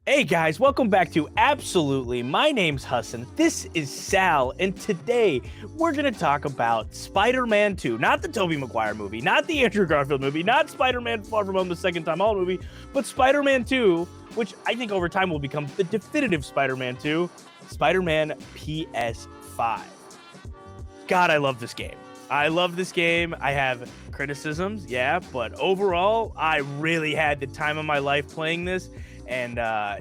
Hey guys, welcome back to Absolutely. My name's Hassan. This is Sal, and today we're going to talk about Spider-Man 2. Not the Tobey Maguire movie, not the Andrew Garfield movie, not Spider-Man Far From Home the Second Time All movie, but Spider-Man 2, which I think over time will become the definitive Spider-Man 2, Spider-Man PS5. God, I love this game. I have criticisms, yeah, but overall, I really had the time of my life playing this. And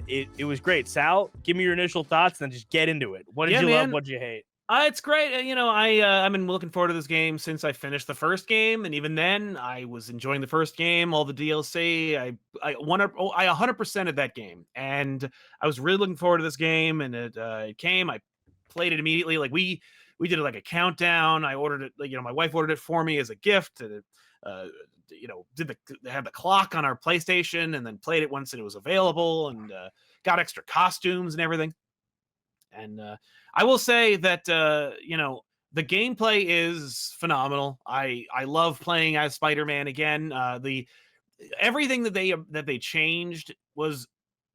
it was great. Sal, give me your initial thoughts and then just get into it. What did you love? What did you hate? It's great. I've been looking forward to this game since I finished the first game, and even then, I was enjoying the first game, all the DLC. I 100% of that game, and I was really looking forward to this game. And it came. I played it immediately. We did like a countdown. I ordered it. My wife ordered it for me as a gift. And they had the clock on our PlayStation, and then played it once it was available, and got extra costumes and everything. And I will say that the gameplay is phenomenal. I love playing as Spider-Man again. The Everything that they changed was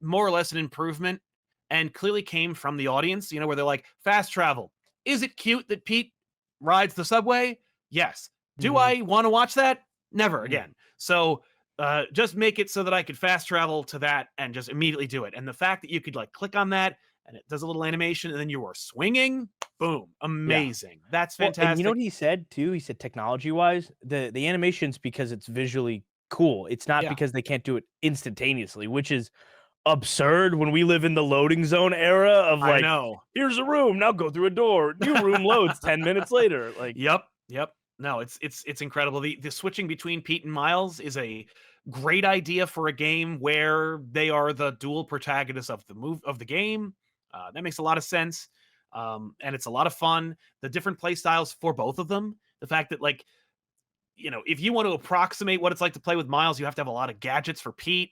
more or less an improvement, and clearly came from the audience. Where they're like, fast travel. Is it cute that Pete rides the subway? Yes. Do Mhm. I want to watch that? Never Mm. again. So just make it so that I could fast travel to that and just immediately do it. And the fact that you could like click on that and it does a little animation and then you are swinging, boom, Yeah. amazing. That's Well, and you know fantastic. what he said too? He said technology-wise, the animation's because it's visually cool. It's not Yeah, because they can't do it instantaneously, which is absurd when we live in the loading zone era of I like, know. here's a room, now go through a door. New room loads 10 minutes later. Like, Yep, yep. No, it's incredible. The switching between Pete and Miles is a great idea for a game where they are the dual protagonists of the game. That makes a lot of sense, and it's a lot of fun. The different play styles for both of them. The fact that if you want to approximate what it's like to play with Miles, you have to have a lot of gadgets for Pete.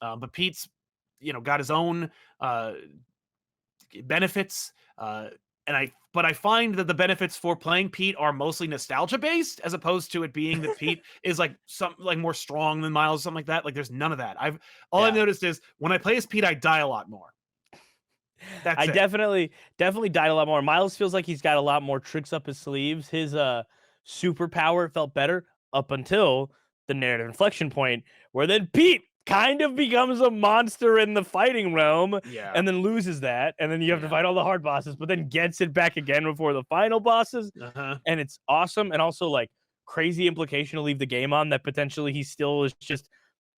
But Pete's got his own benefits. But I find that the benefits for playing Pete are mostly nostalgia based, as opposed to it being that Pete is like some like more strong than Miles, or something like that. Like there's none of that. I've yeah. noticed is when I play as Pete, I die a lot more. I That's it. definitely died a lot more. Miles feels like he's got a lot more tricks up his sleeves. His superpower felt better up until the narrative inflection point where then Pete kind of becomes a monster in the fighting realm Yeah. and then loses that, and then you have to Yeah. fight all the hard bosses, but then gets it back again before the final bosses, Uh-huh. and it's awesome. And also like crazy implication to leave the game on that potentially he still is just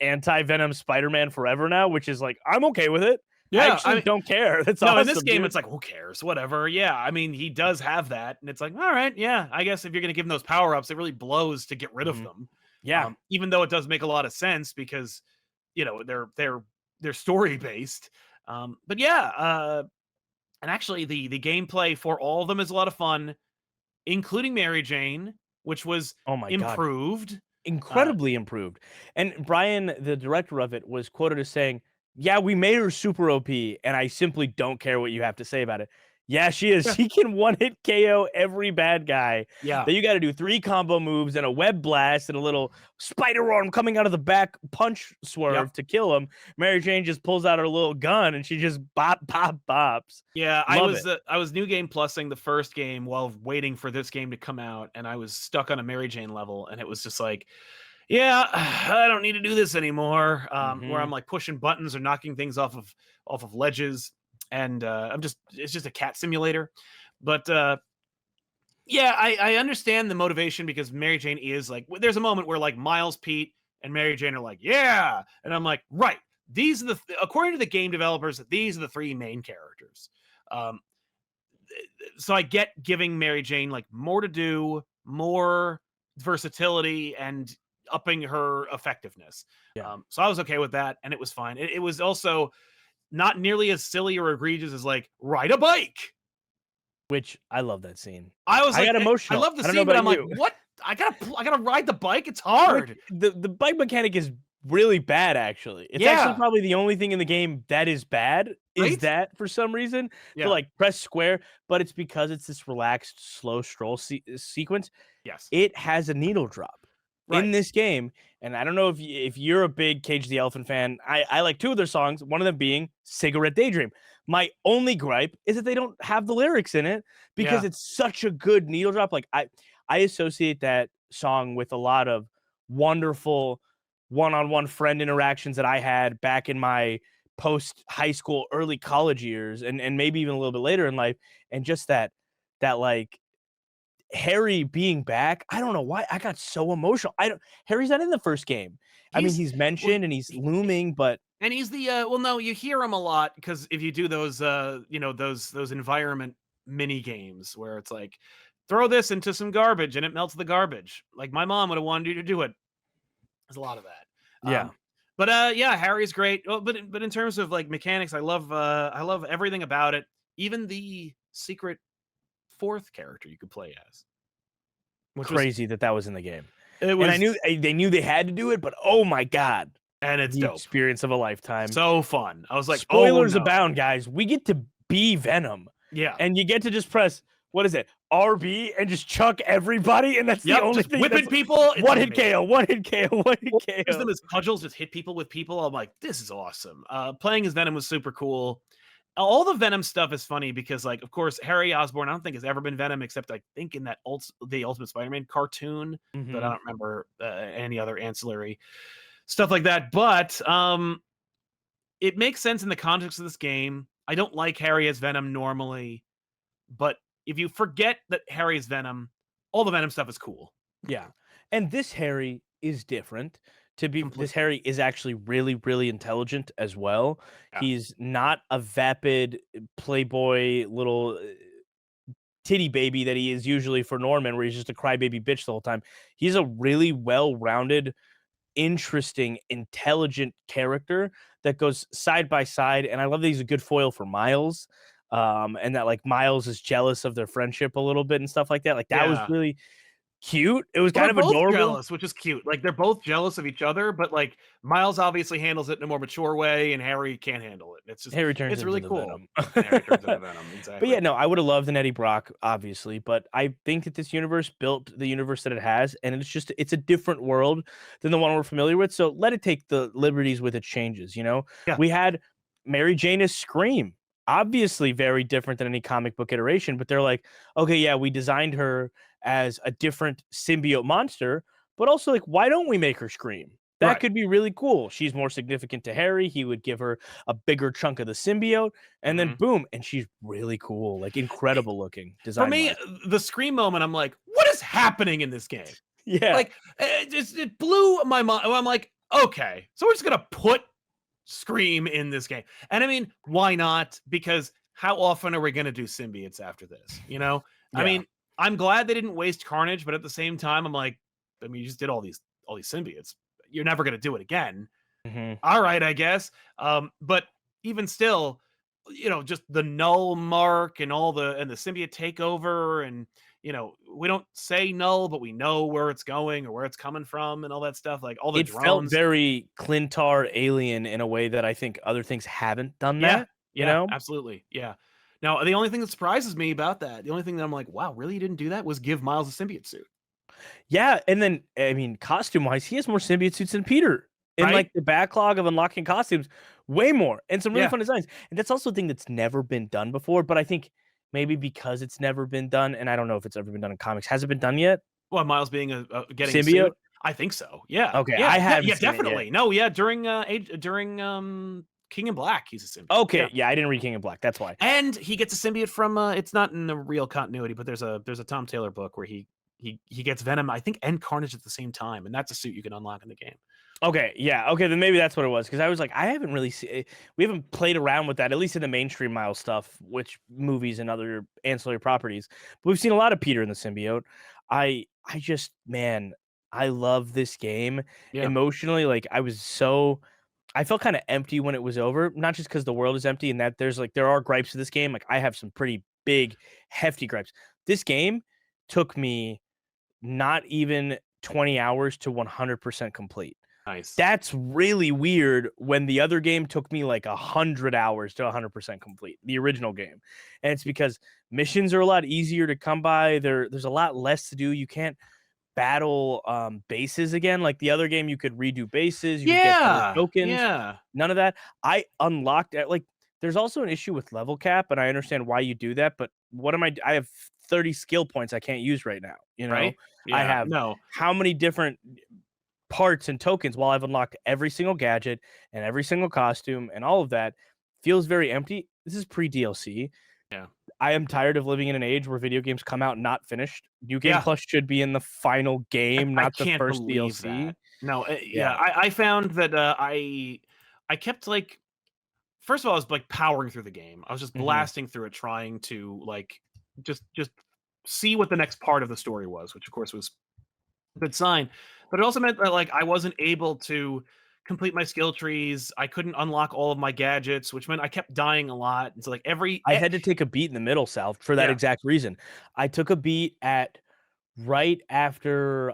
anti-Venom Spider-Man forever now, which is like, I'm okay with it. I Yeah. actually don't care. That's No, in this awesome, game, dude. it's like, who cares? Whatever. Yeah. I mean, he does have that. And it's like, all right, yeah. I guess if you're gonna give him those power-ups, it really blows to get rid of Mhm. them. Yeah. Even though it does make a lot of sense because they're story based. But yeah, and actually the gameplay for all of them is a lot of fun, including Mary Jane, which was Oh my god. improved. Uh, Incredibly improved. And Brian, the director of it, was quoted as saying, "Yeah, we made her super OP, and I simply don't care what you have to say about it." Yeah, she is. yeah, She can one hit KO every bad guy. yeah, That you got to do 3 combo moves and a web blast and a little spider arm coming out of the back punch yep. swerve to kill him. Mary Jane just pulls out her little gun and she just bop bop bops. Yeah, Love it. I was new game plusing the first game while waiting for this game to come out, and I was stuck on a Mary Jane level, and it was just like, yeah, I don't need to do this anymore. Where I'm Mhm. like pushing buttons or knocking things off of ledges, and it's just a cat simulator. But yeah, I understand the motivation because Mary Jane is like, there's a moment where like Miles, Pete, and Mary Jane are like, yeah, and I'm like, right. These are according to the game developers, these are the three main characters. Um, so I get giving Mary Jane like more to do, more versatility, and upping her effectiveness. Yeah. So I was okay with that, and it was fine. It was also not nearly as silly or egregious as like ride a bike. Which I love that scene. I was I like, got I emotional. love the I don't know scene, but about I'm like, you. what? I gotta ride the bike. It's Which hard. the bike mechanic is really bad, actually. It's actually Yeah. probably the only thing in the game that is bad, is Right. that for some reason, to, Yeah. like, press square, but it's because it's this relaxed, slow stroll sequence. Yes. It has a needle drop. in Right. this game. And I don't know if you're a big Cage the Elephant fan. I like two of their songs, one of them being Cigarette Daydream. My only gripe is that they don't have the lyrics in it because Yeah. it's such a good needle drop. Like I associate that song with a lot of wonderful one-on-one friend interactions that I had back in my post high school, early college years, and maybe even a little bit later in life. And just that like Harry being back, I don't know why I got so emotional. I don't Harry's not in the first game. I mean, He's he's well, mentioned and he's looming, but and he's the well, no, you hear him a lot because if you do those those environment mini games where it's like throw this into some garbage and it melts the garbage. Like my mom would have wanted you to do it. There's a lot of that. yeah, But yeah, Harry's great. Oh, but in terms of like mechanics, I love everything about it. Even the secret fourth character you could play as, which was crazy that was in the game. it And I was knew they knew they had to do it, but oh my god, and it's the dope. experience of a lifetime. So fun. I was like, oh Spoilers no. abound, guys. We get to be Venom, Yeah. and you get to just press what is it, RB, and just chuck everybody, and that's the Yep, only just thing. whipping people. It's One hit amazing. KO, one hit KO, one hit Use them KO. as cudgels, just hit people with people. I'm like, this is awesome. Playing as Venom was super cool. All the Venom stuff is funny because, like, of course, Harry Osborn, I don't think has ever been Venom except I think in that the Ultimate Spider-Man cartoon, but I Mhm. don't remember any other ancillary stuff like that. But it makes sense in the context of this game. I don't like Harry as Venom normally, but if you forget that Harry is Venom, all the Venom stuff is cool. Yeah. And this Harry is different. This Completely. Harry is actually really, really intelligent as well. Yeah. He's not a vapid playboy little titty baby that he is usually for Norman, where he's just a crybaby bitch the whole time. He's a really well-rounded, interesting, intelligent character that goes side by side. And I love that he's a good foil for Miles. And that like Miles is jealous of their friendship a little bit and stuff like that. Like that was Yeah. really cute. It was Well, kind they're of both adorable. jealous, which is cute. Like they're both jealous of each other, but like Miles obviously handles it in a more mature way, and Harry can't handle it. Harry turns It's into really the cool. Venom. And Harry turns into Venom, But yeah, exactly. no, I would have loved an Eddie Brock, obviously, but I think that this universe built the universe that it has, and it's a different world than the one we're familiar with. So let it take the liberties with its changes. Yeah, We had Mary Jane as Scream, obviously very different than any comic book iteration, but they're like, okay, yeah, we designed her as a different symbiote monster, but also like, why don't we make her Scream? That right. could be really cool. She's more significant to Harry. He would give her a bigger chunk of the symbiote, and then Mhm. boom, and she's really cool, like incredible looking For design me, wise. the Scream moment, I'm like, what is happening in this game? Yeah, Like, it blew my mind. I'm like, okay, so we're just gonna put Scream in this game, and I mean, why not? Because how often are we gonna do symbiotes after this? I yeah. mean, I'm glad they didn't waste Carnage, but at the same time, I'm like, I mean, you just did all these symbiotes. You're never gonna do it again. Mhm. All right, I guess. But even still, just the null mark and the symbiote takeover, and we don't say null, but we know where it's going or where it's coming from and all that stuff. Like all the It felt drones. very Clintar Alien in a way that I think other things haven't done Yeah, that, you yeah, know? absolutely. Yeah. Now, the only thing that surprises me about that, the only thing that I'm like, wow, really, you didn't do that, was give Miles a symbiote suit, Yeah, and then I mean, costume-wise, he has more symbiote suits than Peter. In right? like the backlog of unlocking costumes, way more, and some really Yeah. fun designs. And that's also a thing that's never been done before, but I think maybe because it's never been done, and I don't know if it's ever been done in comics. Has it been done yet? Well, Miles being getting a suit, Symbiote? I think so. Yeah, Okay, yeah, I yeah, haven't yeah, seen it yet. definitely. No, yeah, during King in Black, he's a symbiote. Yeah. Okay, yeah, I didn't read King of Black, that's why. And he gets a symbiote from it's not in the real continuity, but there's a Tom Taylor book where he gets Venom, I think, and Carnage at the same time, and that's a suit you can unlock in the game. Okay, yeah, okay, then maybe that's what it was, because I was like, I haven't really we haven't played around with that, at least in the mainstream Miles stuff, which movies and other ancillary properties. But we've seen a lot of Peter in the symbiote. I just, man, I love this game. Yeah. Emotionally, like, I felt kinda empty when it was over, not just because the world is empty and that there are gripes to this game, like, I have some pretty big, hefty gripes. This game took me not even 20 hours to 100% complete. Nice. That's really weird when the other game took me like 100 hours to 100% complete, the original game. And it's because missions are a lot easier to come by. There's a lot less to do. You can't battle bases again. Like the other game, you could redo bases, you could get better Yeah, tokens. yeah, None of that. I unlocked it. Like there's also an issue with level cap, and I understand why you do that. But what am I have 30 skill points I can't use right now. You know, right? I Yeah, have no, how many different parts and tokens while I've unlocked every single gadget and every single costume and all of that feels very empty. This is pre DLC. yeah, I am tired of living in an age where video games come out not finished. New Game yeah. Plus should be in the final game, I not the can't first believe DLC. that. No, Yeah. yeah, I found that I kept like first of all, I was like powering through the game. I was just Mhm. blasting through it, trying to like just see what the next part of the story was, which of course was a good sign. But it also meant that like I wasn't able to complete my skill trees. I couldn't unlock all of my gadgets, which meant I kept dying a lot. And so like I had to take a beat in the middle, Sal, for that yeah, exact reason. I took a beat at right after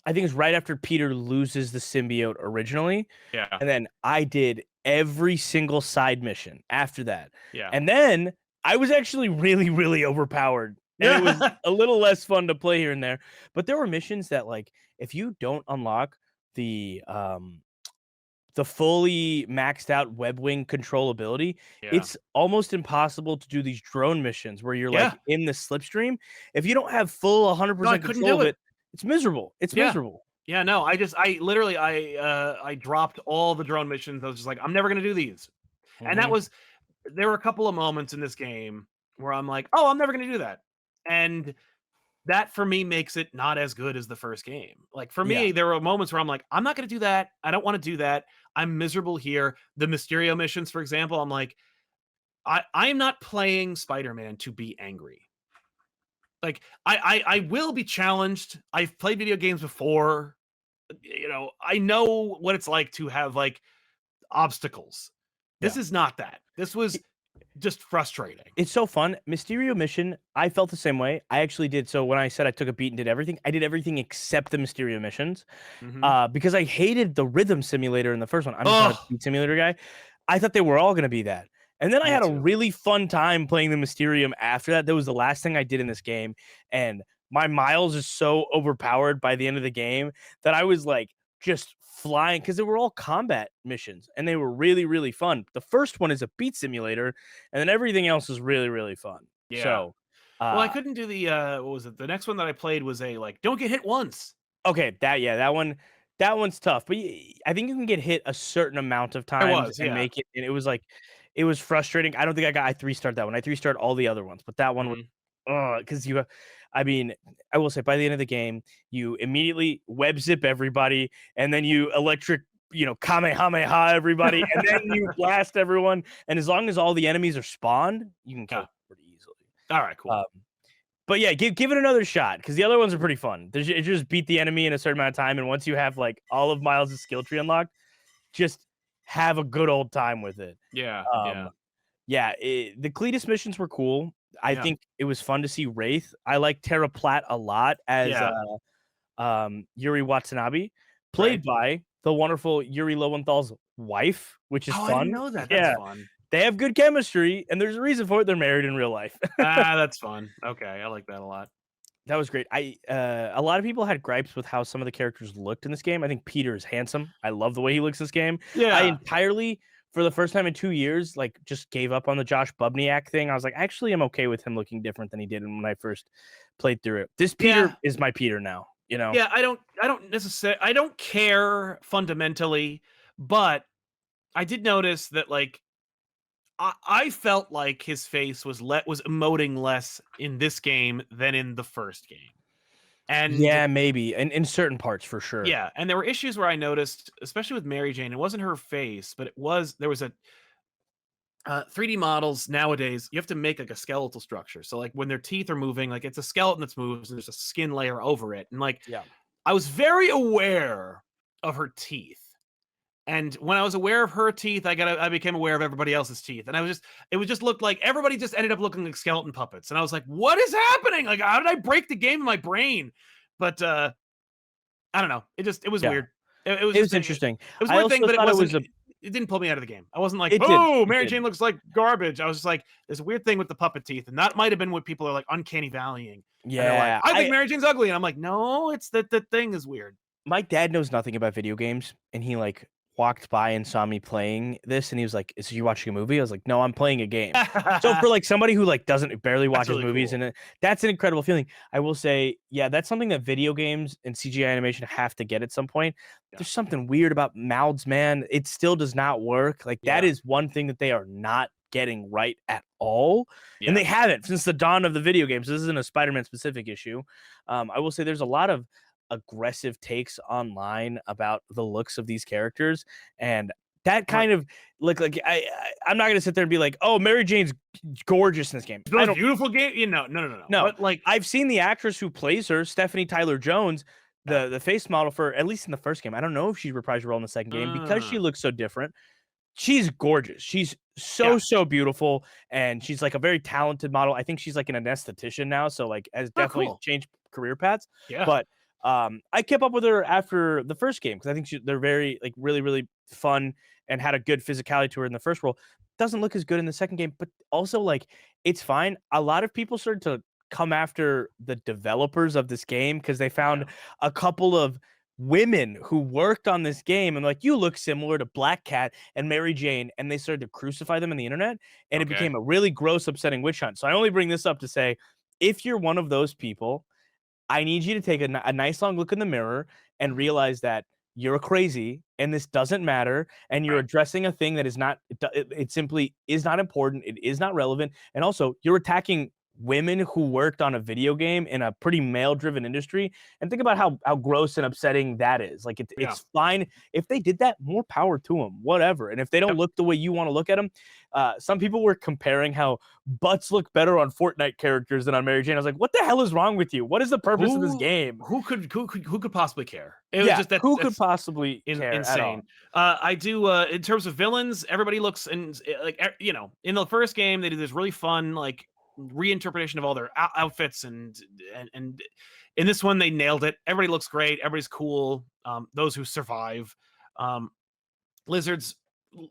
I think it's right after Peter loses the symbiote originally, yeah, and then I did every single side mission after that. yeah. And then I was actually really, really overpowered, and it was Yeah. a little less fun to play here and there. But there were missions that, like, if you don't unlock the fully maxed out web wing controllability, Yeah. it's almost impossible to do these drone missions where you're Yeah. like in the slipstream. If you don't have full No, I 100% couldn't control do of it. it, it's miserable. It's Yeah. miserable. Yeah, no, I literally I dropped all the drone missions. I was just like, I'm never gonna do these. And that Mhm. was there were a couple of moments in this game where I'm like, oh, I'm never gonna do that. And that for me makes it not as good as the first game. Like for Yeah. me, there were moments where I'm like, I'm not gonna do that. I don't want to do that. I'm miserable here. The Mysterio missions, for example, I'm like, I am not playing Spider-Man to be angry. Like I will be challenged. I've played video games before. You know, I know what it's like to have like obstacles. This Yeah. is not that. This was just frustrating. It's so fun. Mysterio mission, I felt the same way. I actually did. So when I said I took a beat and did everything, I did everything except the Mysterio missions. Mhm. Because I hated the rhythm simulator in the first one. I'm just not a Oh, beat simulator guy. I thought they were all gonna be that. And then I me had a too. really fun time playing the Mysterium after that. That was the last thing I did in this game. And my miles is so overpowered by the end of the game that I was like just flying because they were all combat missions and they were really, really fun. The first one is a beat simulator, and then everything else is really, really fun. Yeah. So Well, I uh couldn't do the what was it? The next one that I played was a like don't get hit once. okay, that one's tough, but I think you can get hit a certain amount of I times was, and yeah. make it, and it was like it was frustrating. I don't think I 3-starred that one. I 3-starred all the other ones, but that one was Mhm. because you I mean, I will say by the end of the game, you immediately web zip everybody, and then you electric, Kamehameha everybody, and then you blast everyone. And as long as all the enemies are spawned, you can kill Yeah. them pretty easily. All right, cool. Um, but yeah, give it another shot because the other ones are pretty fun. It just beat the enemy in a certain amount of time, and once you have like all of Miles' skill tree unlocked, just have a good old time with it. Yeah, Um, yeah. yeah, the Cletus missions were cool. I Yeah. think it was fun to see Wraith. I like Terra Platt a lot as Yeah, Yuri Watanabe, right? played by the wonderful Yuri Lowenthal's wife, which is Oh, I didn't fun. know that. That's Yeah, fun. they have good chemistry, and there's a reason for it. They're married in real life. Ah, that's fun. Okay, I like that a lot. That was great. A lot of people had gripes with how some of the characters looked in this game. I think Peter is handsome. I love the way he looks this game. I Yeah. entirely, for the first time in 2 years, like just gave up on the Josh Bubniak thing. I was like, actually, I'm okay with him looking different than he did when I first played through it. This Peter Yeah. is my Peter now. You know? Yeah, I don't necessarily I don't care fundamentally, but I did notice that like I felt like his face was emoting less in this game than in the first game. And Yeah, maybe in certain parts for sure. yeah, and there were issues where I noticed, especially with Mary Jane, it wasn't her face, but there was a 3D models nowadays, you have to make like a skeletal structure. So like when their teeth are moving, like it's a skeleton that's moves and there's a skin layer over it. And like Yeah. I was very aware of her teeth. And when I was aware of her teeth, I became aware of everybody else's teeth. And it would just look like everybody just ended up looking like skeleton puppets. And I was like, what is happening? Like, how did I break the game in my brain? But I don't know. It was Yeah. weird. It was It just was interesting. it was a I weird thing, also but thought it was a it didn't pull me out of the game. I wasn't like, it did. oh, It Mary did. Jane looks like garbage. I was just like, there's a weird thing with the puppet teeth. And that might have been what people are like uncanny valleying. And they're like, Yeah, I think Mary Jane's ugly. And I'm like, no, it's that the thing is weird. my dad knows nothing about video games, and he like walked by and saw me playing this, and he was like, "Is you watching a movie?" I was like, "No, I'm playing a game." So for like somebody who like doesn't barely That's watches really movies, cool. and that's an incredible feeling. I will say, yeah, that's something that video games and CGI animation have to get at some point. Yeah. There's something weird about mouths, man. It still does not work. Like that Yeah. is one thing that they are not getting right at all. And Yeah. they haven't since the dawn of the video games. This isn't a Spider-Man specific issue. I will say there's a lot of aggressive takes online about the looks of these characters, and that Right. kind of like I'm not gonna sit there and be like, oh, Mary Jane's gorgeous in this game. The I most don't beautiful game. No. know. But like, I've seen the actress who plays her, Stephanie Tyler Jones, yeah. the face model for at least in the first game. I don't know if she reprised her role in the second game because she Uh, looks so different. She's gorgeous. She's yeah. so beautiful, and she's like a very talented model. I think she's like an anesthetician now, so like has Oh, definitely cool. changed career paths. Yeah. But I kept up with her after the first game because I think they're very like really fun and had a good physicality to her in the first role. Doesn't look as good in the second game, but also like it's fine. A lot of people started to come after the developers of this game because they found Yeah. a couple of women who worked on this game and like you look similar to Black Cat and Mary Jane, and they started to crucify them in the internet, and it Okay. became a really gross, upsetting witch hunt. So I only bring this up to say, if you're one of those people, I need you to take a nice long look in the mirror and Mhm. realize that you're crazy and this doesn't matter, and you're Right. addressing a thing that is not it simply is not important, it is not relevant, and also you're attacking women who worked on a video game in a pretty male driven industry, and think about how gross and upsetting that is. Like Yeah. it's fine if they did that, more power to them, whatever. And if they don't Yep. look the way you want to look at them, some people were comparing how butts look better on Fortnite characters than on Mary Jane. I was like, what the hell is wrong with you? What is the purpose of this Who game? who could possibly care? It was Yeah, just who could that's possibly care at insane. all? I do in terms of villains, everybody looks and like in the first game they did this really fun like reinterpretation of all their outfits and in this one they nailed it. Everybody looks great. Everybody's cool. Those who survive. Um, lizards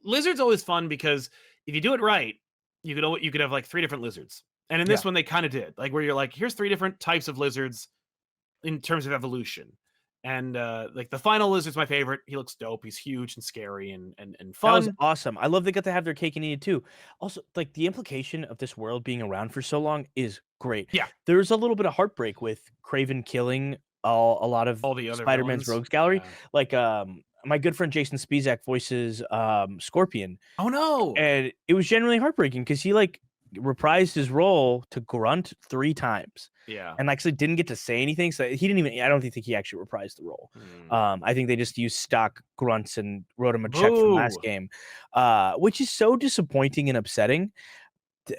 lizards always fun because if you do it right, you could have like three different lizards. And in Yeah. this one they kind of did. Like where you're like, here's three different types of lizards in terms of evolution. And like the final lizard's my favorite. He looks dope. He's huge and scary and That was fun. awesome. I love they got to have their cake and eat it too. Also, like the implication of this world being around for so long is great. Yeah, There's a little bit of heartbreak with Craven killing a lot of all the other Spider-Man's villains. rogues gallery. Yeah. Like my good friend Jason Spizak voices Scorpion, Oh no. and it was genuinely heartbreaking because he like reprised his role to grunt 3 times Yeah. and actually didn't get to say anything. So he didn't even, I don't think he actually reprised the role. Hmm. I think they just used stock grunts and wrote him a check from last Boo. game, which is so disappointing and upsetting.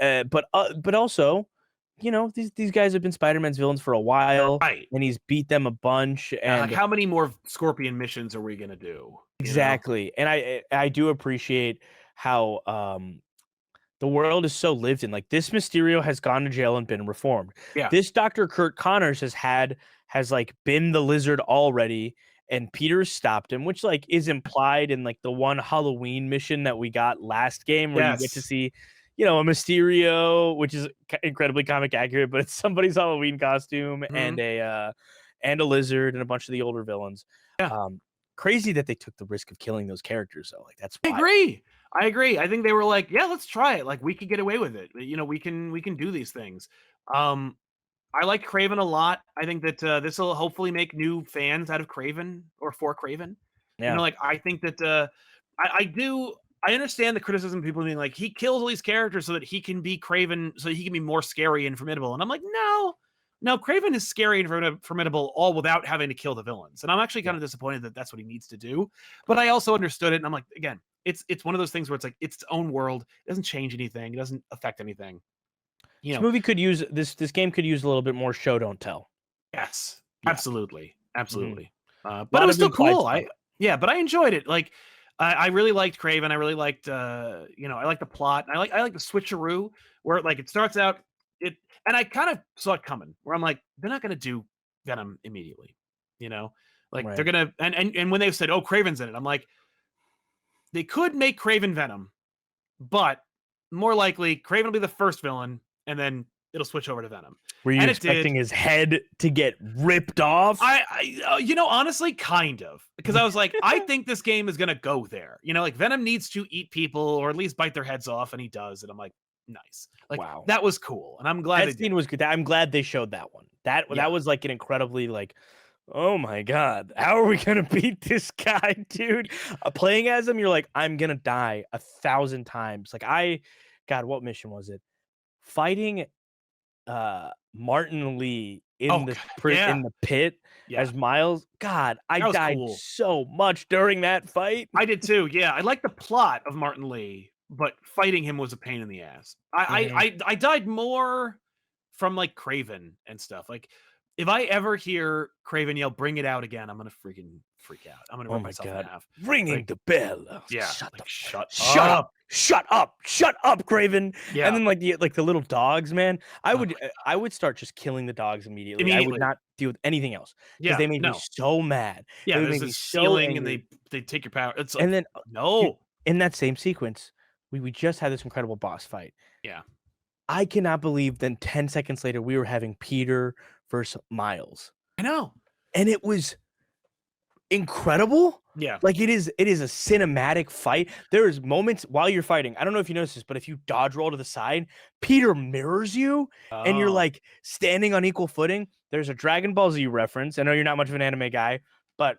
But also, these guys have been Spider-Man's villains for a while, Right. and he's beat them a bunch. Like And how many more Scorpion missions are we gonna do? You know? exactly, and I do appreciate how the world is so lived in. Like this Mysterio has gone to jail and been reformed. Yeah. This Dr. Kurt Connors has like been the lizard already, and Peter stopped him, which like is implied in like the one Halloween mission that we got last game where you get to Yes. see, a Mysterio, which is incredibly comic accurate, but it's somebody's Halloween costume Mhm. and a lizard and a bunch of the older villains. Yeah. Um, Crazy that they took the risk of killing those characters though. Like that's I wild. agree. I agree. I think they were like, yeah, let's try it. Like we could get away with it. We can do these things. Um, I like Craven a lot. I think that this will hopefully make new fans out of Craven or for Craven. Yeah. Like I think that I do. I understand the criticism of people being like, he kills all these characters so that he can be Craven, so he can be more scary and formidable. And I'm like, no, no, Craven is scary and formidable all without having to kill the villains. And I'm actually kind Yeah. of disappointed that that's what he needs to do. But I also understood it, and I'm like, again, it's one of those things where it's like it's its own world. It doesn't change anything. It doesn't affect anything. You This know, movie could use this game could use a little bit more show don't tell. yes, Yeah. absolutely, Mhm. absolutely. A But it lot was of still implied cool. stuff. But I enjoyed it. Like, I really liked Craven. I really liked, I like the plot. I like the switcheroo where like it starts out it, and I kind of saw it coming. Where I'm like, they're not gonna do Venom immediately, you know, like they're Right. gonna and when they said, oh, Craven's in it, I'm like, they could make Craven Venom, but more likely Craven will be the first villain, and then it'll switch over to Venom. Were you And it did. expecting his head to get ripped off? You know, honestly, kind of, because I was like, I think this game is gonna go there. You know, like Venom needs to eat people or at least bite their heads off, and he does. And I'm like, nice. Like, wow, that was cool, and I'm glad that scene was good. I'm glad they showed that one. That was like an incredibly like, oh my god, how are we gonna beat this guy, dude? Playing as him, you're like, I'm gonna die 1,000 times. Like God, what mission was it? Fighting Martin Lee in the pit as Miles. God, I died so much during that fight. I did too. Yeah, I like the plot of Martin Lee, but fighting him was a pain in the ass. I died more from like Craven and stuff. Like, if I ever hear Craven yell "Bring it out" again, I'm gonna freaking freak out. I'm gonna rip myself in half. Ringing the bell. Yeah, shut up, Craven. Yeah. And then like the little dogs, man. I would start just killing the dogs immediately. I would not deal with anything else because they made me so mad. Yeah, they there's made me this so feeling, angry. and they take your power. It's like, and then no, dude, in that same sequence, we just had this incredible boss fight. Yeah. I cannot believe then 10 seconds later we were having Peter versus Miles. I know. And it was incredible. Yeah. Like it is a cinematic fight. There's moments while you're fighting. I don't know if you noticed this, but if you dodge roll to the side, Peter mirrors you and you're like standing on equal footing. There's a Dragon Ball Z reference. I know you're not much of an anime guy, but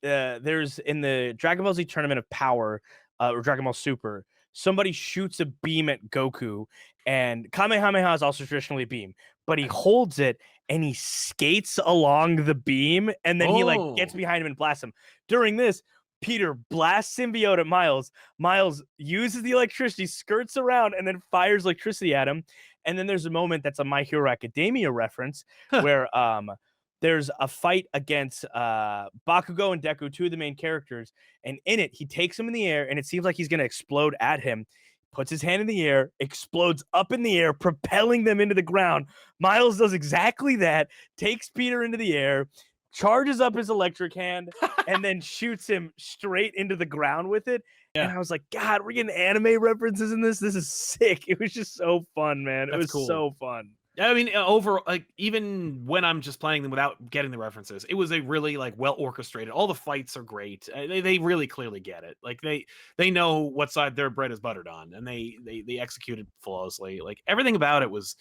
there's in the Dragon Ball Z Tournament of Power, or Dragon Ball Super, somebody shoots a beam at Goku, and Kamehameha is also traditionally a beam, but he holds it and he skates along the beam, and then he like gets behind him and blasts him. During this, Peter blasts symbiote at Miles. Miles uses the electricity, skirts around, and then fires electricity at him. And then there's a moment that's a My Hero Academia reference where there's a fight against Bakugo and Deku, two of the main characters. And in it, he takes him in the air, and it seems like he's going to explode at him. Puts his hand in the air, explodes up in the air, propelling them into the ground. Miles does exactly that, takes Peter into the air, charges up his electric hand, and then shoots him straight into the ground with it. Yeah. And I was like, God, we're getting anime references in this. This is sick. It was just so fun, man. It was so fun. I mean, like even when I'm just playing them without getting the references, it was a really like well orchestrated. All the fights are great. They really clearly get it. Like they know what side their bread is buttered on, and they executed flawlessly. Like everything about it was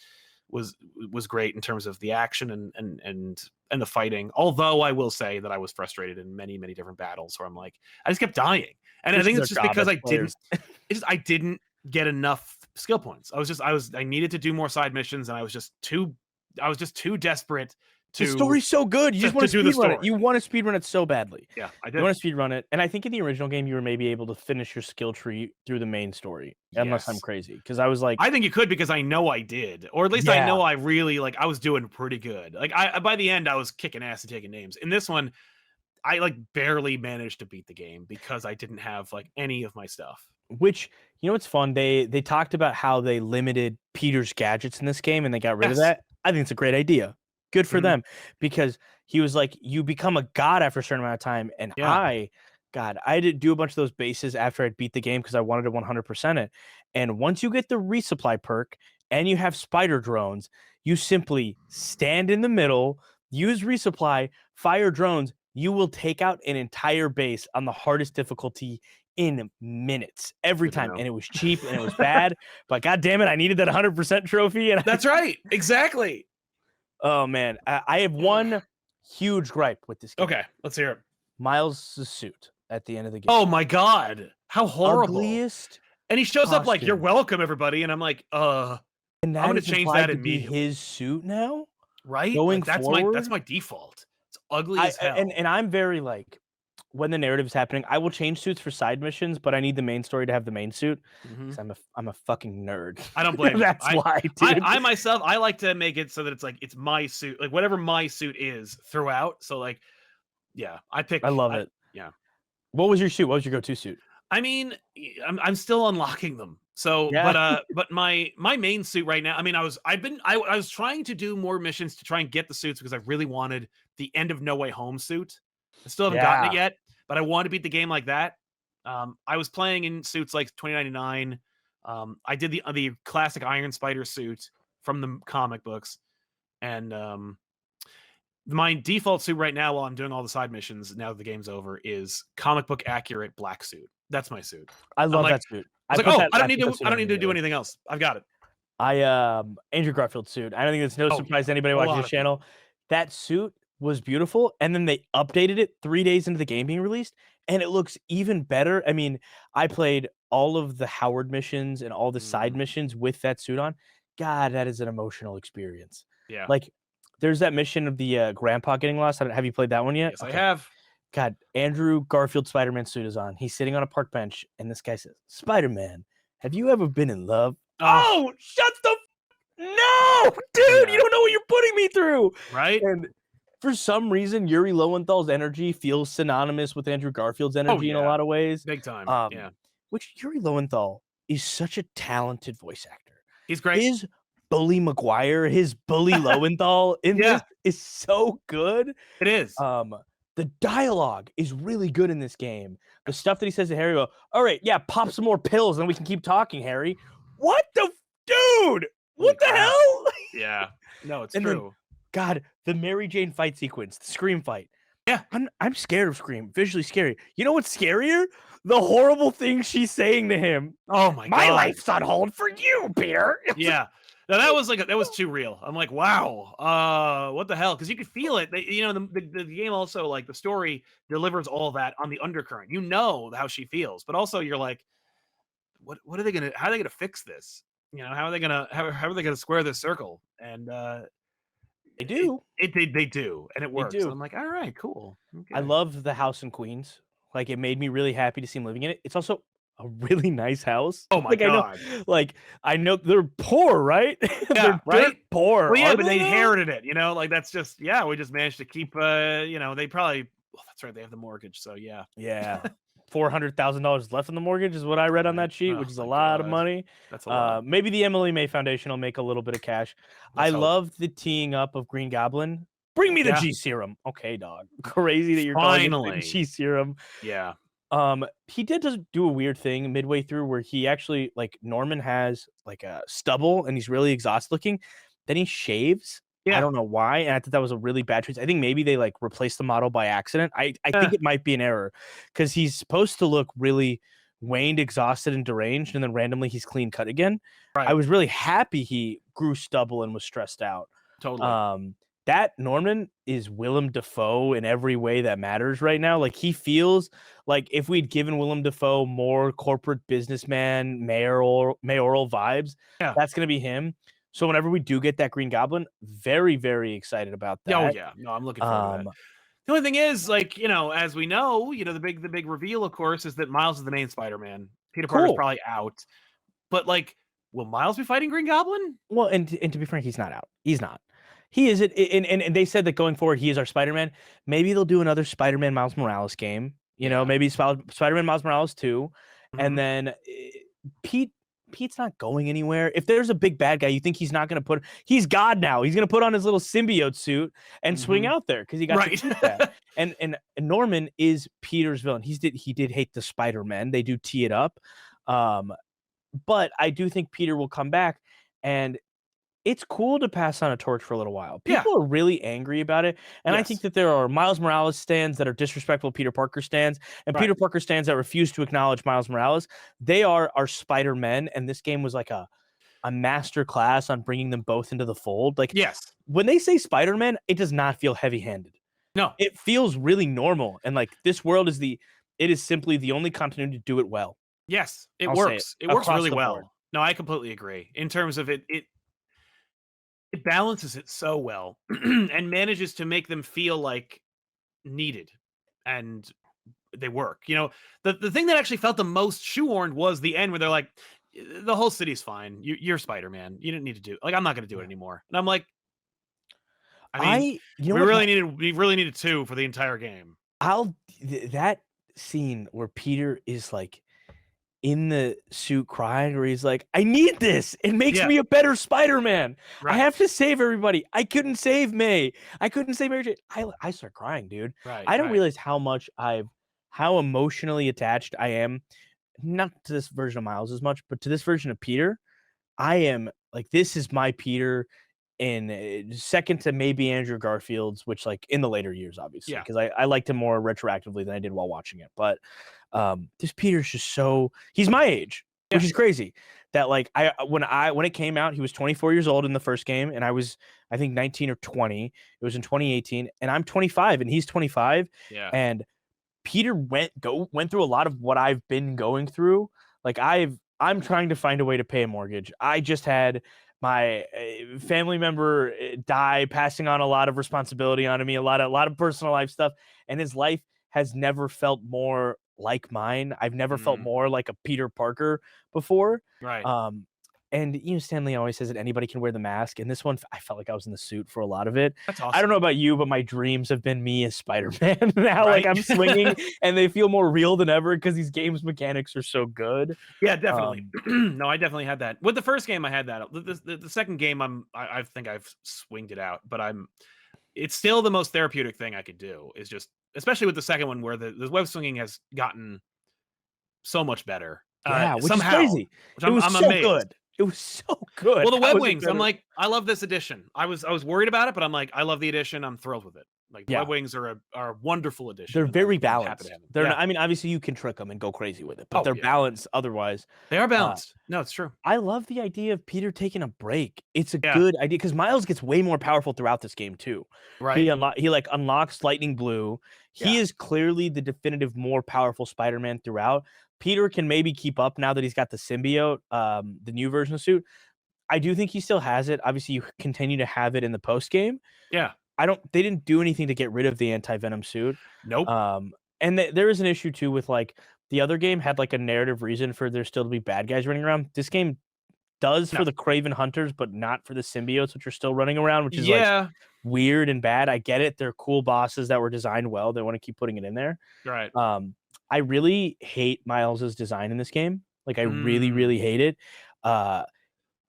great in terms of the action and the fighting. Although I will say that I was frustrated in many different battles where I'm like, I just kept dying, and I think it's just because I didn't get enough skill points. I needed to do more side missions, and I was just too desperate to. The story's so good. You just want to speedrun it. You want to speedrun it so badly. Yeah, I did. You want to speedrun it. And I think in the original game, you were maybe able to finish your skill tree through the main story. Unless I'm crazy. Because I was like, I think you could, because I know I did. Or at least I know I really I was doing pretty good. Like by the end, I was kicking ass and taking names. In this one, I like barely managed to beat the game because I didn't have like any of my stuff. Which, you know what's fun? They talked about how they limited Peter's gadgets in this game and they got rid of that. I think it's a great idea. Good for them, because he was like, you become a god after a certain amount of time. And I did do a bunch of those bases after I'd beat the game because I wanted to 100% it. And once you get the resupply perk and you have spider drones, you simply stand in the middle, use resupply, fire drones. You will take out an entire base on the hardest difficulty in minutes every time. And it was cheap and it was bad, but God damn it, I needed that 100% trophy. And that's right. Exactly. Oh man. I have one huge gripe with this game. Okay, let's hear it. Miles' suit at the end of the game. Oh my God. How horrible. Ugliest and he shows up like, you're welcome, everybody. And I'm like, and I'm going to change that immediately. His suit now? Right? Going like, forward? That's my default. It's ugly as hell. And I'm very like, when the narrative is happening, I will change suits for side missions, but I need the main story to have the main suit. Because I'm a fucking nerd. I don't blame you. That's why, dude. I myself, I like to make it so that it's like, it's my suit, like whatever my suit is throughout. So like, yeah, I love it. Yeah. What was your suit? What was your go-to suit? I mean, I'm still unlocking them. So, but my main suit right now, I mean, I was trying to do more missions to try and get the suits because I really wanted the end of No Way Home suit. I still haven't gotten it yet, but I want to beat the game like that. I was playing in suits like 2099. I did the classic Iron Spider suit. from the comic books, and my default suit right now while I'm doing all the side missions now that the game's over is comic book accurate black suit. That's my suit. I I'm love like, that suit. I was like, oh, I don't need to do anything else. I've got it. Andrew Garfield suit. I don't think it's no Oh, surprise yeah. to anybody A watching lot this of people. channel. That suit was beautiful, and then they updated it 3 days into the game being released, and it looks even better. I mean, I played all of the Howard missions and all the side Mm, missions with that suit on. God, that is an emotional experience. yeah. Like, there's that mission of the grandpa getting lost. Have you played that one yet? Yes, I Okay. have. God, Andrew Garfield Spider-Man suit is on. He's sitting on a park bench, and this guy says, "Spider-Man, have you ever been in love?" Oh, Oh, shut the no, dude, yeah. you don't know what you're putting me through. Right? And for some reason, Yuri Lowenthal's energy feels synonymous with Andrew Garfield's Oh, energy in a yeah. lot of ways. Big time. Um, Yeah. which Yuri Lowenthal is such a talented voice actor. He's great. His Bully Maguire, his Bully Lowenthal in Yeah. this is so good. It is. The dialogue is really good in this game. The stuff that he says to Harry, all right, yeah, pop some more pills, and we can keep talking, Harry. What the dude? Holy What the crap. hell? Yeah. No, it's And then, true. God, the Mary Jane fight sequence, the Scream fight. Yeah. I'm scared of Scream. Visually scary. You know what's scarier? The horrible things she's saying to him. Oh my My God. life's on hold for you, Peter. Yeah. Now that was too real. I'm like, wow, what the hell? Because you could feel it. The game also, like, the story delivers all that on the undercurrent. You know how she feels, but also you're like, what are they gonna? How are they gonna fix this? How are they gonna square this circle? And They do. they do, and it They works. do. And I'm like, all right, cool. I Okay. love the house in Queens. Like, it made me really happy to see him living in it. It's also a really nice house. Oh my Like, God. I know they're poor, right? Yeah, They're dirt right? poor. Well, yeah, Are but they though? inherited it. Like that's just we just managed to keep. They probably. Well, that's right. They have the mortgage, so yeah. Yeah. $400,000 left on the mortgage is what I read on Right. that sheet, Oh which is a my lot of God. money. That's a lot. Maybe the Emily May Foundation will make a little bit of cash. I Let's hope. love the teeing up of Green Goblin. Bring me the Yeah. G serum. Okay, dog. Crazy that you're calling it Finally. the G serum. Yeah. He did just do a weird thing midway through where he actually, like, Norman has like a stubble and he's really exhausted looking. Then he shaves. I Yeah. don't know why. And I thought that was a really bad choice. I think maybe they like replaced the model by accident. I think it might be an error because he's supposed to look really waned, exhausted, and deranged, and then randomly he's clean cut again. I Right. was really happy he grew stubble and was stressed out. Totally. That Norman is Willem Dafoe in every way that matters right now. Like, he feels like if we'd given Willem Dafoe more corporate businessman, mayoral vibes, Yeah. that's gonna be him. So whenever we do get that Green Goblin, very, very excited about that. Oh yeah. No, I'm looking forward to that. The only thing is, like, as we know, the big reveal, of course, is that Miles is the main Spider-Man. Peter Parker's Cool. probably out, but like, will Miles be fighting Green Goblin? Well, and to be frank, he's not out. He's not. He isn't. And they said that going forward, he is our Spider-Man. Maybe they'll do another Spider-Man Miles Morales game. Maybe Spider-Man Miles Morales 2. And Mhm. then Pete's not going anywhere. If there's a big bad guy, you think he's not going to he's God now. He's going to put on his little symbiote suit and swing Mhm. out there because he got to Right. keep that. And Norman is Peter's villain. He did hate the Spider-Man. They do tee it up. But I do think Peter will come back, and it's cool to pass on a torch for a little while. Yeah. People are really angry about it, and I think Yes. that there are Miles Morales stands that are disrespectful Peter Parker stands, and Right. Peter Parker stands that refuse to acknowledge Miles Morales. They are our Spider-Men, and this game was like a master class on bringing them both into the fold. Like, Yes. when they say Spider-Man, it does not feel heavy-handed. No. It feels really normal, and like this world is simply the only continuity to do it well. Yes, it I'll say works. it, It works across really the well. board. No, I completely agree. In terms of it balances it so well and manages to make them feel like needed, and they work. The thing that actually felt the most shoehorned was the end where they're like, the whole city's fine. You're Spider-Man. You didn't need to do like I'm not going to do it anymore. And I'm like, I mean, You know we what? really needed 2 for the entire game. That scene where Peter is like in the suit crying, where he's like, I need this. It makes Yeah. me a better Spider-Man. I Right. have to save everybody. I couldn't save May. I couldn't save Mary Jane. I start crying, dude. Right. I don't right. realize how emotionally attached I am, not to this version of Miles as much, but to this version of Peter. I am like, this is my Peter, and second to maybe Andrew Garfield's, which like in the later years, obviously, Yeah. because I liked him more retroactively than I did while watching it. But this Peter's just so he's my age, which Yeah. is crazy. That like when it came out, he was 24 years old in the first game, and I think 19 or 20. It was in 2018, and I'm 25, and he's 25, Yeah. and Peter went through a lot of what I've been going through. Like I'm trying to find a way to pay a mortgage. I just had my family member die, passing on a lot of responsibility onto me, a lot of personal life stuff, and his life has never felt more like mine. I've never felt Mm, more like a Peter Parker before. right. Um, and Stanley always says that anybody can wear the mask. And this one, I felt like I was in the suit for a lot of it. That's I don't awesome. know about you, but my dreams have been me as Spider-Man now. Like Right. I'm swinging, and they feel more real than ever because these games mechanics are so good. Yeah, definitely. Um, No, I definitely had that. With the first game, I had that. The second game, I think I've swinged it out, but it's still the most therapeutic thing I could do. Is just, especially with the second one, where the web swinging has gotten so much better. yeah, which is Somehow, crazy. which It was I'm so amazed. good. It was so good. Well, the How web is it wings, I'm better? like, I love this edition. I was worried about it, but I'm like, I love the edition. I'm thrilled with it. Like the Yeah, web wings are a wonderful addition, they're and very I'm happy to balanced. have them. They're Yeah. not, I mean, obviously you can trick them and go crazy with it, but Oh they're yeah, balanced otherwise. they are Uh, balanced. No, it's true. I love the idea of Peter taking a break. It's a Yeah. good idea because Miles gets way more powerful throughout this game too. Right. He like unlocks Lightning Blue. He Yeah. is clearly the definitive more powerful Spider-Man throughout. Peter can maybe keep up now that he's got the symbiote, the new version of suit. I do think he still has it. Obviously, you continue to have it in the post game. Yeah. They didn't do anything to get rid of the anti-venom suit. Nope. And there is an issue too with like the other game had like a narrative reason for there still to be bad guys running around. This game does No. for the Craven Hunters, but not for the symbiotes, which are still running around, which is like Yeah. weird and bad. I get it. They're cool bosses that were designed well. They want to keep putting it in there. Right. I really hate Miles's design in this game. Like I really, Mm. really hate it.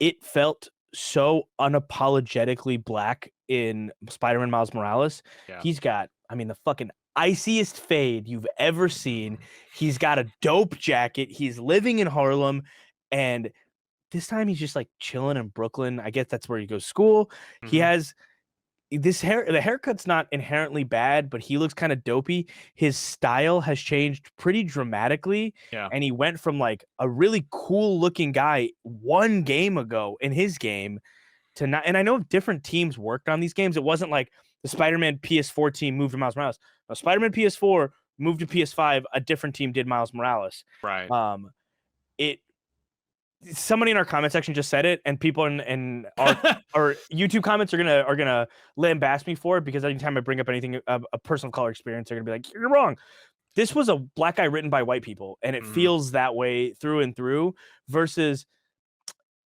It felt so unapologetically black in Spider-Man Miles Morales. Yeah. He's got, I mean, the fucking iciest fade you've ever seen. He's got a dope jacket. He's living in Harlem, and this time he's just like chilling in Brooklyn. I guess that's where he goes to school. He Mhm. has this hair. The haircut's not inherently bad, but he looks kind of dopey. His style has changed pretty dramatically, Yeah. and he went from like a really cool looking guy one game ago in his game to not. And I know different teams worked on these games. It wasn't like the Spider-Man PS4 team moved to Miles Morales. No, Spider-Man PS4 moved to PS5. A different team did Miles Morales. Right. It Somebody in our comment section just said it, and people in our YouTube comments are gonna lambast me for it because anytime I bring up anything a personal color experience, they're gonna be like, "You're wrong." This was a black guy written by white people, and it Mhm. feels that way through and through. Versus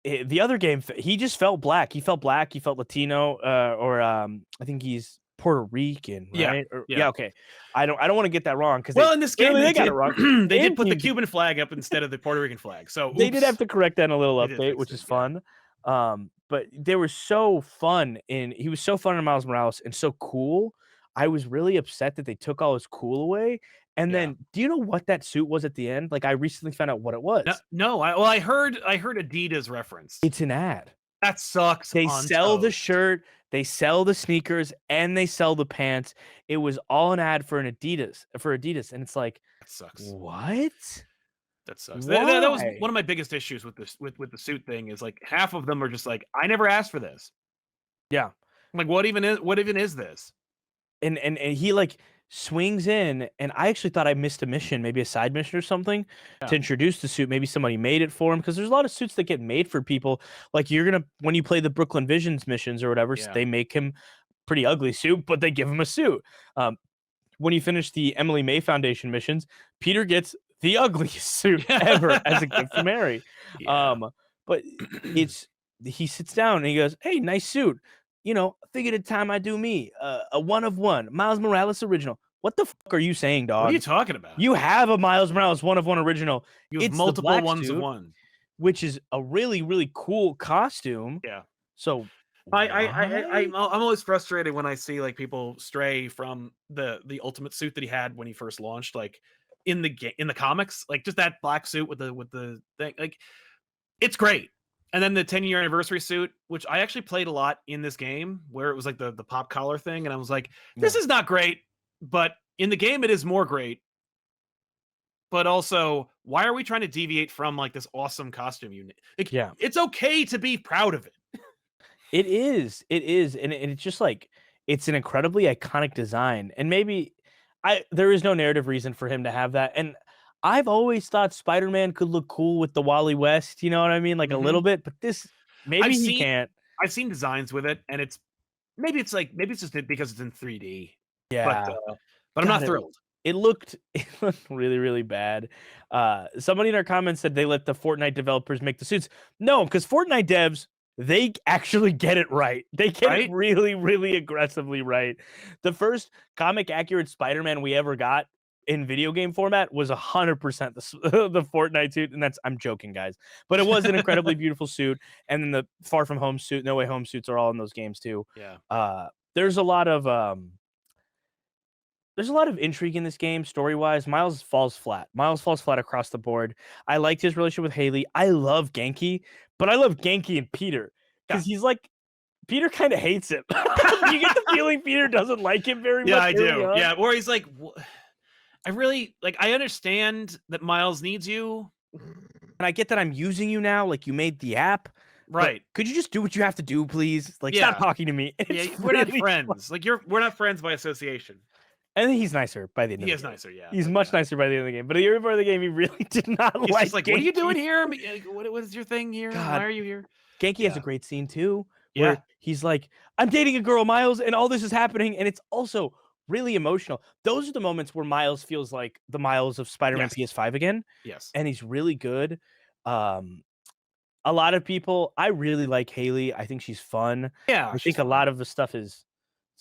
the other game, he just felt black. He felt black. He felt Latino, or I think he's Puerto Rican, Yeah. right? Or, Yeah. yeah, okay. I don't want to get that wrong because Well, in this game, clearly they they got it did wrong. they did And put the teams Cuban flag up instead of the Puerto Rican flag. So they did have oops. to correct that in a little They did update, fix which it. is Yeah. fun. But they were so fun, and he was so fun in Miles Morales and so cool. I was really upset that they took all his cool away. And Yeah. then, do you know what that suit was at the end? Like, I recently found out what it No, was. no. I heard Adidas referenced. It's an ad. That sucks They on sell the toast. shirt, they sell the sneakers, and they sell the pants. It was all an ad for Adidas, and it's like, That sucks. what? That sucks. That was Why? one of my biggest issues with this with the suit thing is like half of them are just like, I never asked for this. Yeah. I'm like, what even is this? And he like swings in, and I actually thought I missed a mission, maybe a side mission or something, Yeah. to introduce the suit. Maybe somebody made it for him because there's a lot of suits that get made for people. Like when you play the Brooklyn Visions missions or whatever, Yeah. they make him pretty ugly suit, but they give him a suit. When you finish the Emily May Foundation missions, Peter gets the ugliest suit ever as a gift from Mary. Yeah. But he sits down and he goes, "Hey, nice suit. Figured it's time I do me. A one of one, Miles Morales original." What the fuck are you saying, What are dog? you talking about? You have a Miles Morales one of one original. You have It's the multiple black ones of suit, one. which is a really, really cool costume. Yeah. So I'm always frustrated when I see like people stray from the ultimate suit that he had when he first launched, like in the comics, like just that black suit with the thing. Like, it's great. And then the 10-year anniversary suit, which I actually played a lot in this game, where it was like the pop collar thing, and I was like, this is not great, but in the game it is more great. But also, why are we trying to deviate from like this awesome costume unit? Like, Yeah. it's okay to be proud of it. It is, and it's just like it's an incredibly iconic design, and maybe there is no narrative reason for him to have that, and I've always thought Spider-Man could look cool with the Wally West, you know what I mean, like a little Mhm. bit, but this maybe I've he seen can't. I've seen designs with it, and maybe it's just because it's in 3D, but Yeah, I'm God, not thrilled. it looked it looked really, really bad. Somebody in our comments said they let the Fortnite developers make the suits. No, because Fortnite devs, they actually get it right. They get it Right? really, really aggressively right. The first comic accurate Spider-Man we ever got in video game format was 100% the Fortnite suit, and I'm joking, guys, but it was an incredibly beautiful suit. And then the Far From Home suit, No Way Home suits are all in those games too. Yeah. There's a lot of there's a lot of intrigue in this game, story-wise. Miles falls flat. Miles falls flat across the board. I liked his relationship with Haley. I love Genki, but I love Genki and Peter Yeah. because he's like Peter kind of hates him. You get the feeling Peter doesn't like him very Yeah, much. I early do. on. Yeah, or he's like, I really like. I understand that Miles needs you, And I get that I'm using you now, like you made the app. But right? could you just do what you have to do, please? Like, stop Yeah, talking to me. yeah. It's We're not really friends. Like we're not friends by association. And then he's nicer by the end He of is the game. nicer, yeah. He's but much yeah. nicer by the end of the game. But the early part of the game, he really did not He's like just like, what are you Genki. doing here? What is your thing here? God. Why are you here? Genki has Yeah. a great scene too, Yeah. where he's like, I'm dating a girl, Miles, and all this is happening. And it's also really emotional. Those are the moments where Miles feels like the Miles of Spider-Man Yes. PS5 again. Yes. And he's really good. A lot of people, I really like Haley. I think she's fun. Yeah. I think a lot of the stuff it's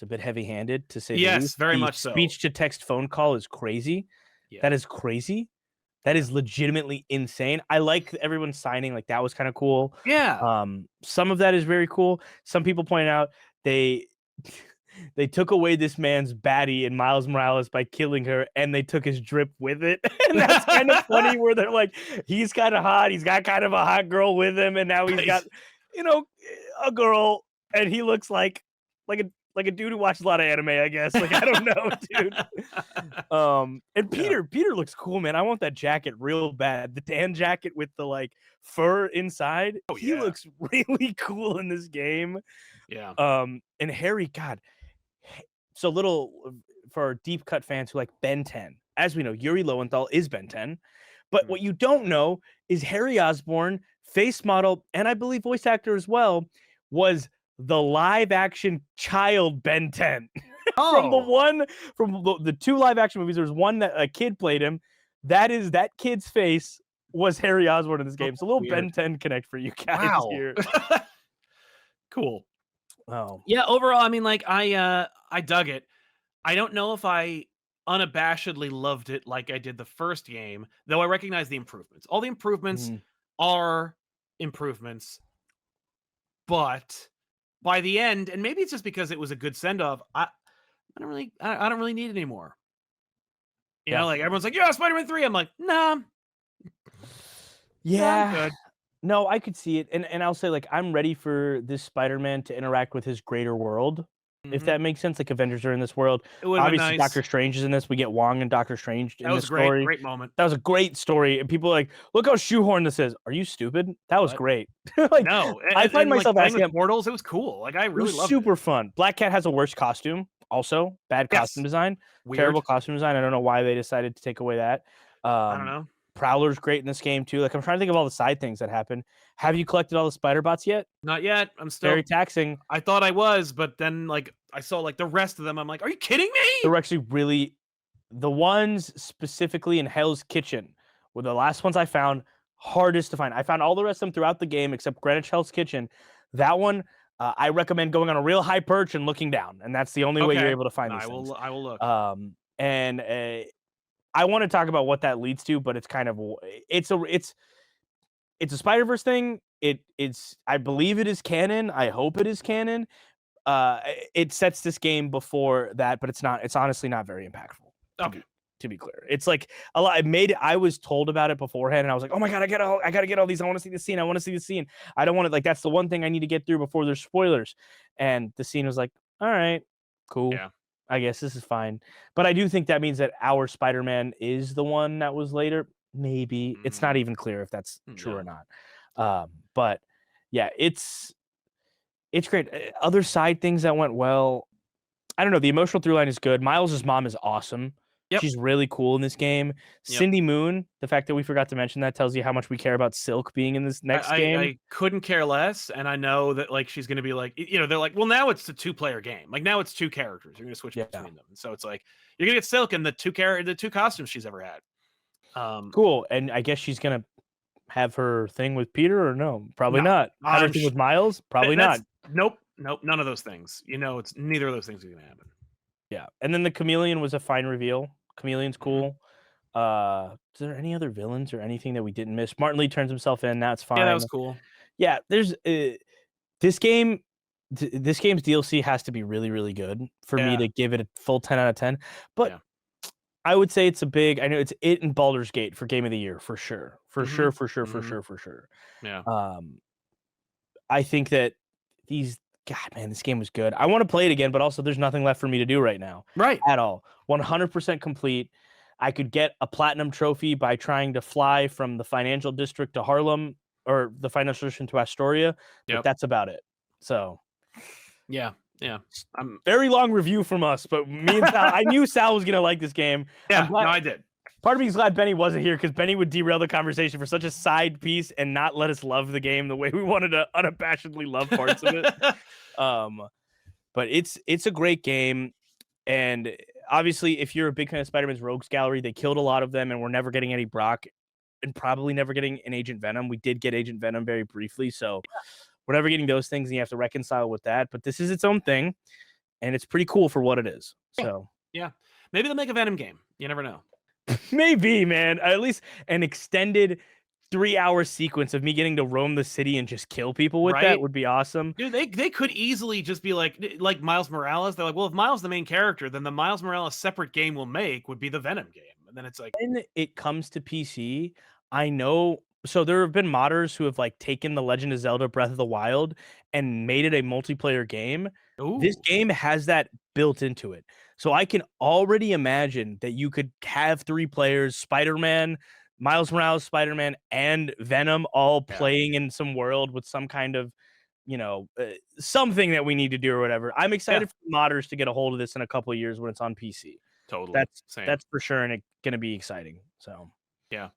a bit heavy-handed, to say the Yes, least. very The much so. speech-to-text phone call is crazy. Yeah. That is crazy. That is legitimately insane. I like everyone signing, like that was kind of cool. Yeah. Some of that is very cool. Some people point out they took away this man's baddie in Miles Morales by killing her, and they took his drip with it. And that's kind of funny where they're like, he's kind of hot, he's got kind of a hot girl with him, and now he's got, a girl, and he looks like a dude who watches a lot of anime, I guess. Like, I don't know, dude. And Peter looks cool, man. I want that jacket real bad. The tan jacket with the like fur inside. Oh, He yeah. looks really cool in this game. Yeah. And Harry, God, so little for our deep cut fans who like Ben 10. As we know, Yuri Lowenthal is Ben 10. But what you don't know is Harry Osborn, face model, and I believe voice actor as well, was the live action child Ben 10. From the two live action movies, there's one that a kid played him. That kid's face was Harry Osborn in this game. So a little Weird. Ben 10 connect for you guys here. Cool. Oh. Yeah, overall, I mean, like I dug it. I don't know if I unabashedly loved it like I did the first game, though I recognize the improvements. All the improvements are improvements, but by the end, and maybe it's just because it was a good send-off, I don't really need it anymore. You know, like everyone's like, yeah, Spider-Man 3. I'm like, nah. Yeah. I'm good. No, I could see it. And I'll say, like, I'm ready for this Spider-Man to interact with his greater world. If that makes sense. Like, Avengers are in this world. It would have been Obviously, nice. Doctor Strange is in this. We get Wong and Doctor Strange in That this was great. story. Great moment. That was a great story. And people are like, look how shoehorned this is. Are you stupid? That was What? great. Like, No, I find myself like, playing asking with portals. It was cool. Like I it really was loved super it. fun. Black Cat has a worse costume. Also, bad costume design. Weird. Terrible costume design. I don't know why they decided to take away that. I don't know. Prowler's great in this game too. Like, I'm trying to think of all the side things that happen. Have you collected all the spider bots yet? Not yet. I'm still Very taxing. I thought I was, but then like I saw like the rest of them. I'm like, are you kidding me? They're actually really, the ones specifically in Hell's Kitchen were the last ones I found hardest to find. I found all the rest of them throughout the game except Greenwich Hell's Kitchen. That one, I recommend going on a real high perch and looking down, and that's the only way you're able to find these things. I will look. And I want to talk about what that leads to, but it's kind of it's a Spider-Verse thing. It's I believe it is canon. I hope it is canon. It sets this game before that, but it's not. It's honestly not very impactful. Okay. To be clear, it's like a lot. I was told about it beforehand, and I was like, "Oh my god, I gotta get all these. I want to see the scene. I want to see the scene. I don't want to like. That's the one thing I need to get through before there's spoilers." And the scene was like, "All right, cool. Yeah. I guess this is fine." But I do think that means that our Spider-Man is the one that was later. Maybe it's not even clear if that's true or not. But yeah, it's great. Other side things that went well. I don't know. The emotional through line is good. Miles' mom is awesome. Yep. She's really cool in this game. Yep. Cindy Moon, the fact that we forgot to mention that tells you how much we care about Silk being in this next game. I couldn't care less, and I know that like she's going to be like, you know, they're like, well, now it's a 2-player game. Like now it's 2 characters. You're going to switch between them, and so it's like you're going to get Silk in the 2 costumes she's ever had. Cool, and I guess she's going to have her thing with Peter, or no? Probably not. Have her thing with Miles? Probably not. Nope, none of those things. You know, it's neither of those things are going to happen. Yeah, and then the Chameleon was a fine reveal. Chameleon's cool. Is there any other villains or anything that we didn't miss? Martin Lee turns himself in. That's fine. Yeah, that was cool. Yeah, there's this game. This game's DLC has to be really, really good for me to give it a full 10 out of 10. But I would say it's a big. I know it's it and Baldur's Gate for Game of the Year for sure, for sure. Yeah. I think that God, man, this game was good. I want to play it again, but also there's nothing left for me to do right now. Right. At all. 100% complete. I could get a platinum trophy by trying to fly from the financial district to Harlem or the financial district to Astoria, but that's about it. So, yeah. Very long review from us, but me and Sal, I knew Sal was going to like this game. Yeah, no, I did. Part of me is glad Benny wasn't here because Benny would derail the conversation for such a side piece and not let us love the game the way we wanted to unabashedly love parts of it. But it's a great game, and obviously, if you're a big fan of Spider-Man's Rogues Gallery, they killed a lot of them, and we're never getting any Brock, and probably never getting an Agent Venom. We did get Agent Venom very briefly, so we're never getting those things, and you have to reconcile with that. But this is its own thing, and it's pretty cool for what it is. So yeah, maybe they'll make a Venom game. You never know. Maybe, man. At least an extended 3-hour sequence of me getting to roam the city and just kill people with that would be awesome. Dude, they could easily just be like Miles Morales. They're like, well, if Miles is the main character, then the Miles Morales separate game we'll make would be the Venom game. And then it's like when it comes to PC, I know so there have been modders who have like taken The Legend of Zelda Breath of the Wild and made it a multiplayer game. Ooh. This game has that built into it. So I can already imagine that you could have 3 players, Spider-Man, Miles Morales, Spider-Man, and Venom all playing in some world with some kind of, something that we need to do or whatever. I'm excited for modders to get a hold of this in a couple of years when it's on PC. Totally. That's for sure, and it's going to be exciting. So yeah.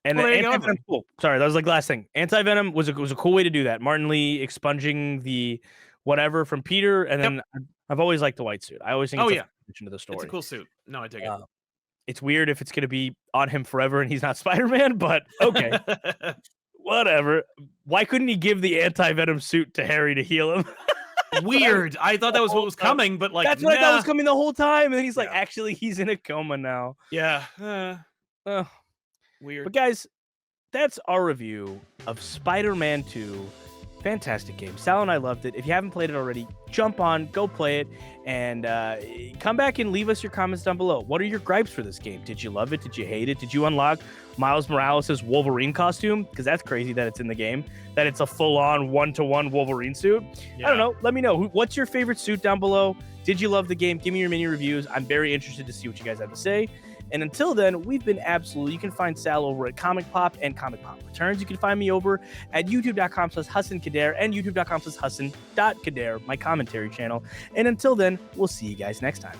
And well, Anti-Venom, cool. Sorry, that was like last thing. Anti-Venom was a cool way to do that. Martin Lee expunging the whatever from Peter, and then I've always liked the white suit. I always think it's a addition to the story. It's a cool suit. No, I dig it. It's weird if it's going to be on him forever and he's not Spider-Man, but okay. Whatever. Why couldn't he give the Anti-Venom suit to Harry to heal him? Weird. I thought that was what was coming, but like that's what I thought was coming the whole time, and then he's like, actually, he's in a coma now. Yeah. Weird. But guys, that's our review of Spider-Man 2. Fantastic game. Sal and I loved it. If you haven't played it already, jump on, go play it, and come back and leave us your comments down below. What are your gripes for this game? Did you love it? Did you hate it? Did you unlock Miles Morales' Wolverine costume? Because that's crazy that it's in the game, that it's a full-on one-to-one Wolverine suit. I don't know. Let me know. What's your favorite suit down below? Did you love the game? Give me your mini reviews. I'm very interested to see what you guys have to say. And until then, we've been absolutely. You can find Sal over at Comic Pop and Comic Pop Returns. You can find me over at youtube.com/HussinKader and youtube.com/Hussin.Kader, my commentary channel. And until then, we'll see you guys next time.